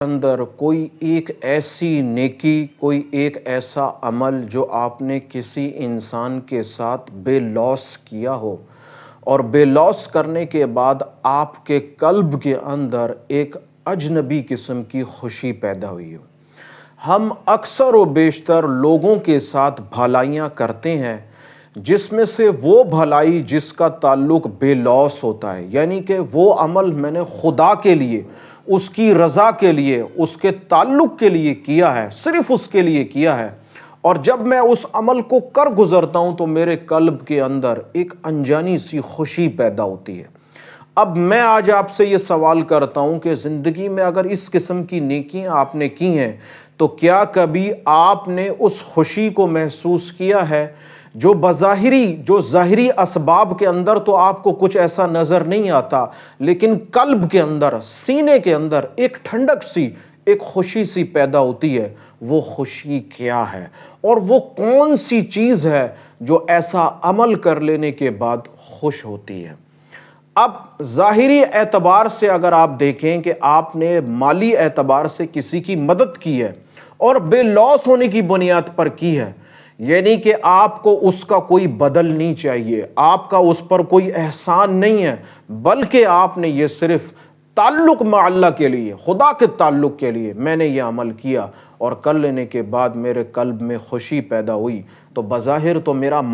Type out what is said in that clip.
اندر کوئی ایک ایسی نیکی، کوئی ایک ایسا عمل جو آپ نے کسی انسان کے ساتھ بے لوث کیا ہو اور بے لوث کرنے کے بعد آپ کے قلب کے اندر ایک اجنبی قسم کی خوشی پیدا ہوئی ہو۔ ہم اکثر و بیشتر لوگوں کے ساتھ بھلائیاں کرتے ہیں جس میں سے وہ بھلائی جس کا تعلق بے لوث ہوتا ہے، یعنی کہ وہ عمل میں نے خدا کے لیے، اس کی رضا کے لیے، اس کے تعلق کے لیے کیا ہے، صرف اس کے لیے کیا ہے، اور جب میں اس عمل کو کر گزرتا ہوں تو میرے قلب کے اندر ایک انجانی سی خوشی پیدا ہوتی ہے۔ اب میں آج آپ سے یہ سوال کرتا ہوں کہ زندگی میں اگر اس قسم کی نیکیاں آپ نے کی ہیں تو کیا کبھی آپ نے اس خوشی کو محسوس کیا ہے جو ظاہری اسباب کے اندر تو آپ کو کچھ ایسا نظر نہیں آتا، لیکن قلب کے اندر، سینے کے اندر ایک ٹھنڈک سی، ایک خوشی سی پیدا ہوتی ہے؟ وہ خوشی کیا ہے اور وہ کون سی چیز ہے جو ایسا عمل کر لینے کے بعد خوش ہوتی ہے؟ اب ظاہری اعتبار سے اگر آپ دیکھیں کہ آپ نے مالی اعتبار سے کسی کی مدد کی ہے اور بے لوث ہونے کی بنیاد پر کی ہے، یعنی کہ آپ کو اس کا کوئی بدل نہیں چاہیے، آپ کا اس پر کوئی احسان نہیں ہے، بلکہ آپ نے یہ صرف تعلق مع اللہ کے لیے، خدا کے تعلق کے لیے میں نے یہ عمل کیا اور کر لینے کے بعد میرے قلب میں خوشی پیدا ہوئی، تو بظاہر تو میرا